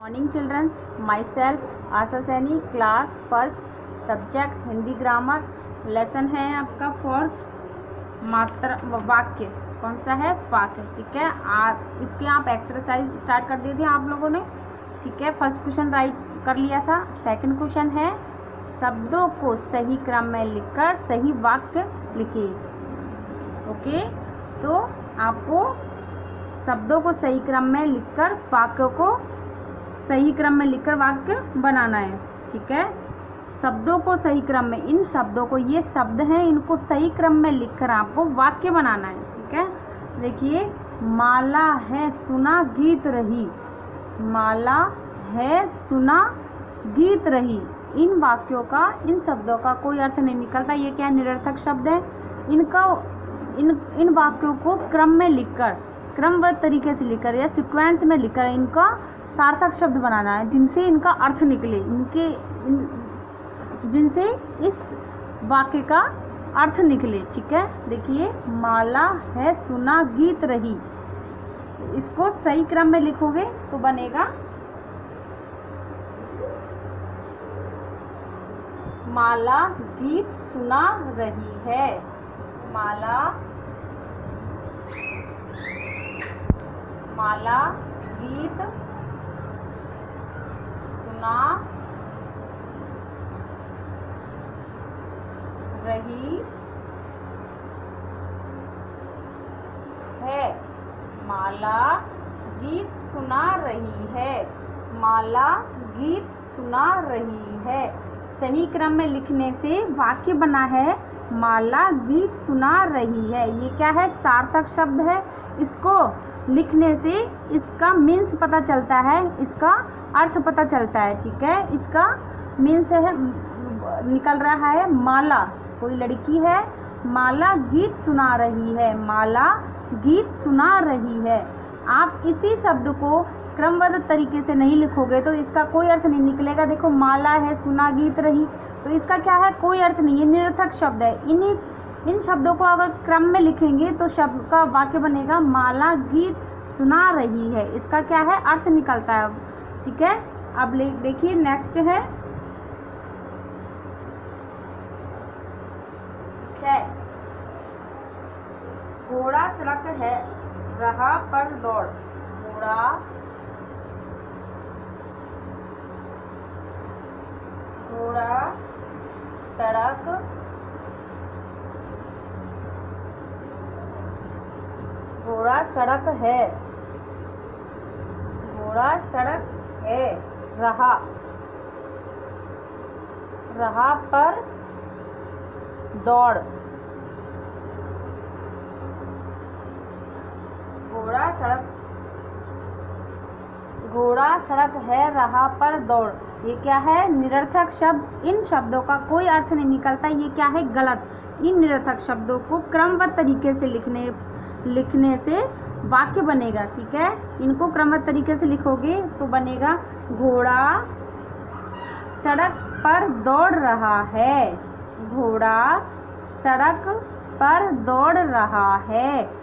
Morning childrens, myself Asha Saini, class first, subject Hindi grammar. Lesson है आपका fourth, मात्रा वाक्य। कौन सा है? वाक्य। ठीक है, इसके आप एक्सरसाइज स्टार्ट कर दिए थे आप लोगों ने। ठीक है, फर्स्ट क्वेश्चन राइट कर लिया था। सेकंड क्वेश्चन है शब्दों को सही क्रम में लिखकर सही वाक्य लिखिए। ओके, तो आपको शब्दों को सही क्रम में लिखकर वाक्यों को सही क्रम में लिखकर वाक्य बनाना है। ठीक है, शब्दों को सही क्रम में, इन शब्दों को, ये शब्द हैं, इनको सही क्रम में लिखकर आपको वाक्य बनाना है। ठीक है, देखिए, माला है सुना गीत रही, माला है सुना गीत रही। इन वाक्यों का, इन शब्दों का कोई अर्थ नहीं निकलता। ये क्या निरर्थक शब्द है। इनका इन वाक्यों को क्रम में लिखकर, क्रमबद्ध तरीके से लिखकर या सीक्वेंस में लिखकर इनका सार्थक शब्द बनाना है, जिनसे इनका अर्थ निकले, जिनसे इस वाक्य का अर्थ निकले। ठीक है, देखिए, माला है सुना गीत रही, इसको सही क्रम में लिखोगे तो बनेगा माला गीत सुना रही है, माला गीत सुना रही है, माला गीत सुना रही है, माला गीत सुना रही है। सही क्रम में लिखने से वाक्य बना है माला गीत सुना रही है। ये क्या है? सार्थक शब्द है। इसको लिखने से इसका मीन्स पता चलता है, इसका अर्थ पता चलता है। ठीक है, इसका मीन्स है, निकल रहा है माला, कोई लड़की है, माला गीत सुना रही है, माला गीत सुना रही है। आप इसी शब्द को क्रमबद्ध तरीके से नहीं लिखोगे तो इसका कोई अर्थ नहीं निकलेगा। देखो, माला है सुना गीत रही, तो इसका क्या है? कोई अर्थ नहीं, ये निरर्थक शब्द है। इन शब्दों को अगर क्रम में लिखेंगे तो शब्द का वाक्य बनेगा माला गीत सुना रही है। इसका क्या है? अर्थ निकलता है। ठीक है, अब देखिए, नेक्स्ट है घोड़ा सड़क है रहा पर दौड़, घोड़ा सड़क घोड़ा सड़क है, घोड़ा सड़क है रहा पर दौड़, घोड़ा सड़क है रहा पर दौड़। ये क्या है? निरर्थक शब्द। इन शब्दों का कोई अर्थ नहीं निकलता। ये क्या है? गलत। इन निरर्थक शब्दों को क्रमबद्ध तरीके से लिखने से वाक्य बनेगा। ठीक है, इनको क्रमबद्ध तरीके से लिखोगे तो बनेगा घोड़ा सड़क पर दौड़ रहा है, घोड़ा सड़क पर दौड़ रहा है।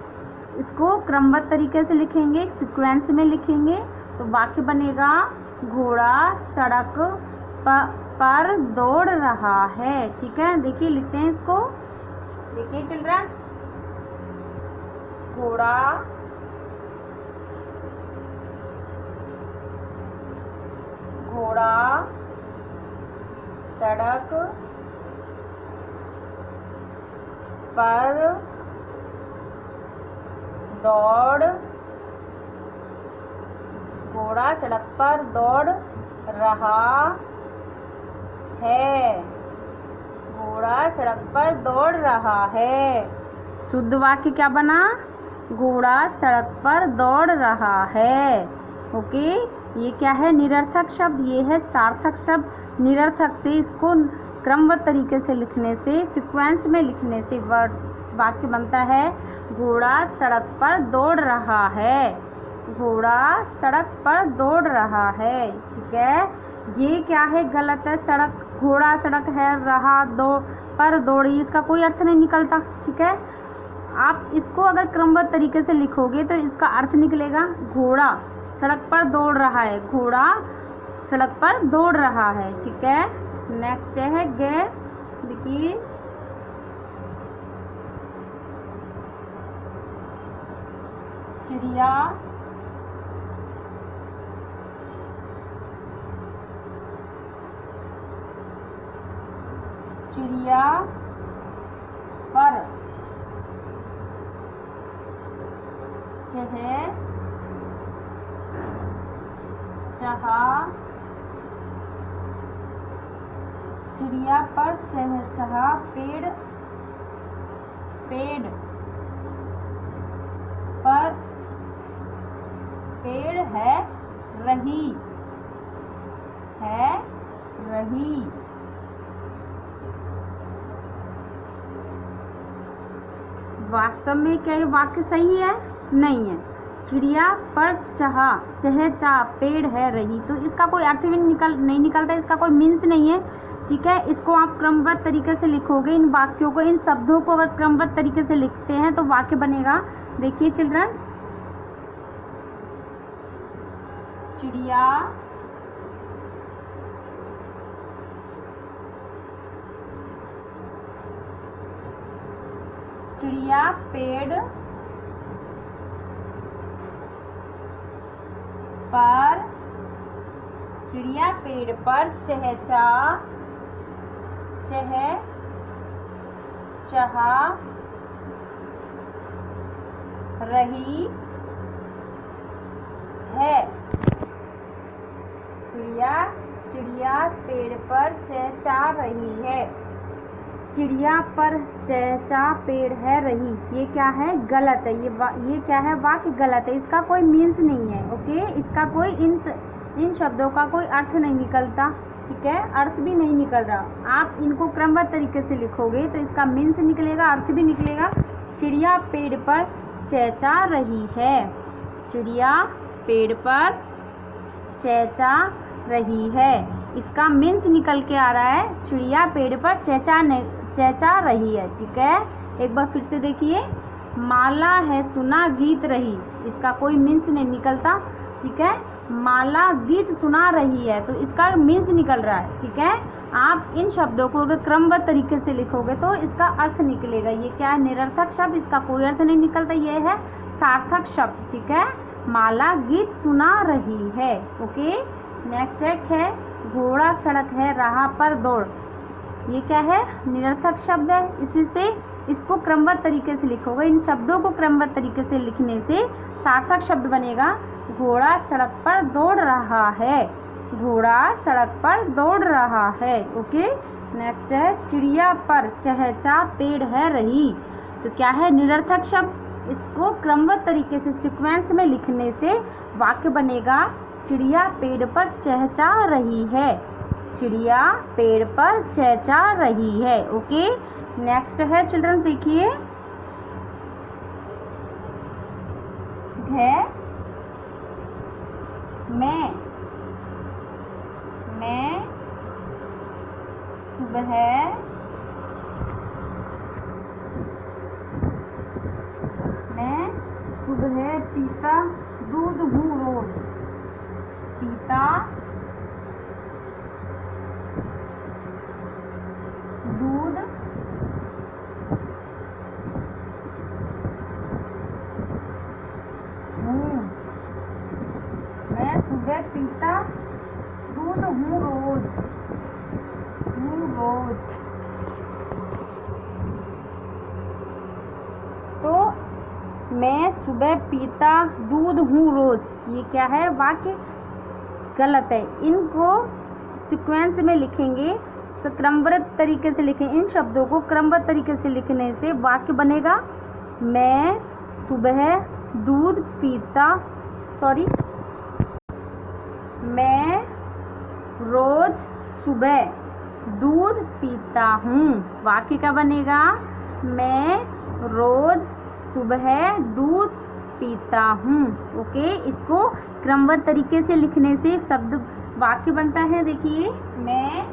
इसको क्रमबद्ध तरीके से लिखेंगे, सीक्वेंस में लिखेंगे तो वाक्य बनेगा घोड़ा सड़क पर दौड़ रहा है। ठीक है, देखिए, लिखते हैं इसको। देखिए चिल्ड्रंस, घोड़ा सड़क पर दौड़, घोड़ा सड़क पर दौड़ रहा है, घोड़ा सड़क पर दौड़ रहा है। शुद्ध वाक्य क्या बना? घोड़ा सड़क पर दौड़ रहा है। ओके, ये क्या है? निरर्थक शब्द। ये है सार्थक शब्द। निरर्थक से इसको क्रमबद्ध तरीके से लिखने से, सीक्वेंस में लिखने से वाक्य बनता है घोड़ा सड़क पर दौड़ रहा है, घोड़ा सड़क पर दौड़ रहा है। ठीक है, ये क्या है? गलत है। सड़क, घोड़ा सड़क है रहा पर दौड़ी, इसका कोई अर्थ नहीं निकलता। ठीक है, आप इसको अगर क्रमबद्ध तरीके से लिखोगे तो इसका अर्थ निकलेगा घोड़ा सड़क पर दौड़ रहा है, घोड़ा सड़क पर दौड़ रहा है। ठीक है, नेक्स्ट है गे, देखिए चिड़िया चिड़िया पर चहचहा, चिड़िया पर चहचहा पेड़ पर पेड़ है रही वास्तव में क्या ये वाक्य सही है? नहीं है। चिड़िया पर चहचहा पेड़ है रही, तो इसका कोई अर्थ भी नहीं निकलता, इसका कोई मीन्स नहीं है। ठीक है, इसको आप क्रमबद्ध तरीके से लिखोगे, इन वाक्यों को, इन शब्दों को अगर क्रमबद्ध तरीके से लिखते हैं तो वाक्य बनेगा। देखिए चिल्ड्रंस, चिड़िया पेड़ पर चहचहा रही है। चिड़िया पेड़ पर चहचहा रही है। चिड़िया पर चहचहा पेड़ है रही, ये क्या है? गलत है। ये क्या है? वाक्य गलत है, इसका कोई मीन्स नहीं है। ओके, इसका कोई इन शब्दों का कोई अर्थ नहीं निकलता। ठीक है, अर्थ भी नहीं निकल रहा। आप इनको क्रमबद्ध तरीके से लिखोगे तो इसका मीन्स निकलेगा, अर्थ भी निकलेगा। चिड़िया पेड़ पर चहचहा रही है, चिड़िया पेड़ पर चहचहा रही है, इसका मीन्स निकल के आ रहा है चिड़िया पेड़ पर चहचहा रही है। ठीक है, एक बार फिर से देखिए, माला है सुना गीत रही, इसका कोई मीन्स नहीं निकलता। ठीक है, माला गीत सुना रही है, तो इसका मीन्स निकल रहा है। ठीक है, आप इन शब्दों को अगर क्रमबद्ध तरीके से लिखोगे तो इसका अर्थ निकलेगा। ये क्या है? निरर्थक शब्द, इसका कोई अर्थ नहीं निकलता, ये है सार्थक शब्द। ठीक है, माला गीत सुना रही है। ओके, नेक्स्ट है घोड़ा सड़क है राह पर दौड़, ये क्या है? निरर्थक शब्द है। इसी से इसको क्रमबद्ध तरीके से लिखोगे, इन शब्दों को क्रमबद्ध तरीके से लिखने से सार्थक शब्द बनेगा। घोड़ा सड़क पर दौड़ रहा है, घोड़ा सड़क पर दौड़ रहा है। ओके, नेक्स्ट है चिड़िया पर चहचहा पेड़ है रही, तो क्या है? निरर्थक शब्द। इसको क्रमबद्ध तरीके से सीक्वेंस में लिखने से वाक्य बनेगा चिड़िया पेड़ पर चहचहा रही है, चिड़िया पेड़ पर चहचहा रही है। ओके, नेक्स्ट है चिल्ड्रन, देखिए है मैं सुबह पीता दूध हूँ रोज, पीता दूध हूँ, मैं सुबह पीता दूध हूँ रोज, तो मैं सुबह पीता दूध हूँ रोज, ये क्या है? वाक्य गलत है। इनको सीक्वेंस में लिखेंगे, क्रमबद्ध तरीके से लिखें, इन शब्दों को क्रमबद्ध तरीके से लिखने से वाक्य बनेगा मैं सुबह दूध पीता, मैं रोज सुबह दूध पीता हूँ। वाक्य क्या बनेगा? मैं रोज सुबह दूध पीता हूँ। ओके, इसको क्रमबद्ध तरीके से लिखने से शब्द वाक्य बनता है। देखिए, मैं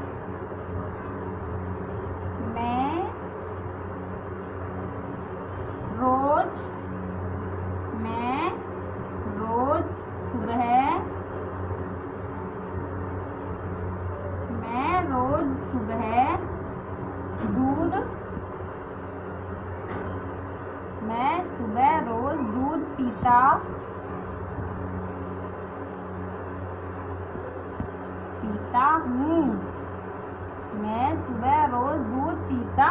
रोज सुबह रोज सुबह दूध पीता हूँ। मैं सुबह रोज दूध पीता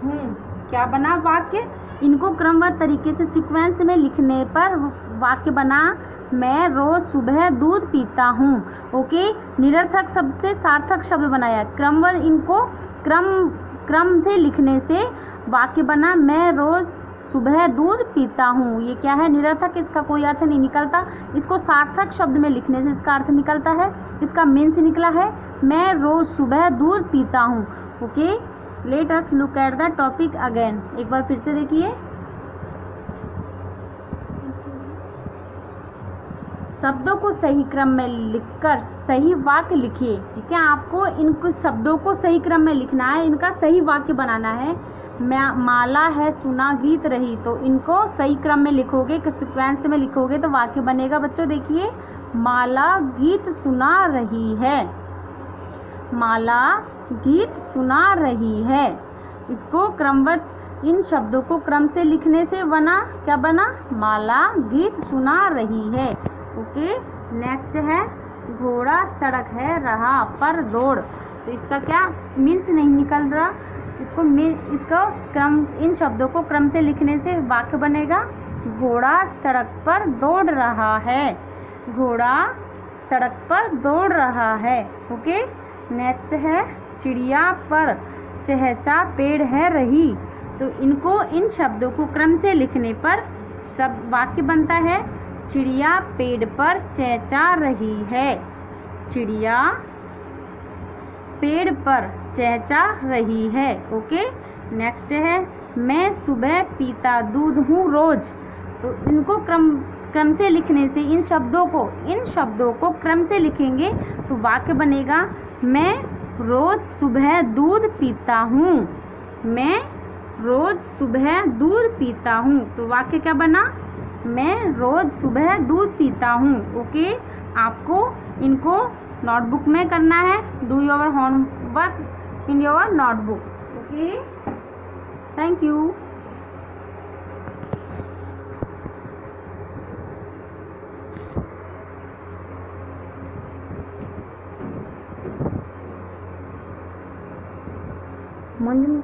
हूँ। क्या बना वाक्य? इनको क्रमबद्ध तरीके से सीक्वेंस में लिखने पर वाक्य बना मैं रोज सुबह दूध पीता हूँ। ओके, निरर्थक शब्द से सार्थक शब्द बनाया। क्रमबद्ध इनको क्रम से लिखने से वाक्य बना मैं रोज सुबह दूध पीता हूँ। ये क्या है? निरर्थक, इसका कोई अर्थ नहीं निकलता। इसको सार्थक शब्द में लिखने से इसका अर्थ निकलता है। इसका मीन्स निकला है मैं रोज सुबह दूध पीता हूँ। Okay, let us look at the topic again. एक बार फिर से देखिए। शब्दों को सही क्रम में लिखकर सही वाक्य लिखिए। ठीक है, आपको इन शब्दों को सही क्रम में लिखना है, इनका सही वाक्य बनाना है। माला है सुना गीत रही, तो इनको सही क्रम में लिखोगे, सीक्वेंस में लिखोगे तो वाक्य बनेगा। बच्चों देखिए, माला गीत सुना रही है। माला गीत सुना रही है। इसको क्रमबद्ध, इन शब्दों को क्रम से लिखने से बना, क्या बना? माला गीत सुना रही है। ओके, नेक्स्ट है घोड़ा सड़क है रहा पर दौड़। तो इसका क्या मीन्स नहीं निकल रहा। इसको क्रम, इन शब्दों को क्रम से लिखने से वाक्य बनेगा घोड़ा सड़क पर दौड़ रहा है। घोड़ा सड़क पर दौड़ रहा है। ओके, नेक्स्ट है चिड़िया पर चहचा पेड़ है रही। तो इनको, इन शब्दों को क्रम से लिखने पर सब वाक्य बनता है चिड़िया पेड़ पर चहचा रही है। चिड़िया पेड़ पर चहचा रही है। ओके, नेक्स्ट है मैं सुबह पीता दूध हूँ रोज। तो इनको क्रम से लिखने से इन शब्दों को क्रम से लिखेंगे तो वाक्य बनेगा मैं रोज सुबह दूध पीता हूँ। मैं रोज सुबह दूध पीता हूँ। तो वाक्य क्या बना? मैं रोज सुबह दूध पीता हूँ। ओके, आपको इनको नोटबुक में करना है। Do your homework in your notebook. Okay, thank you. Manju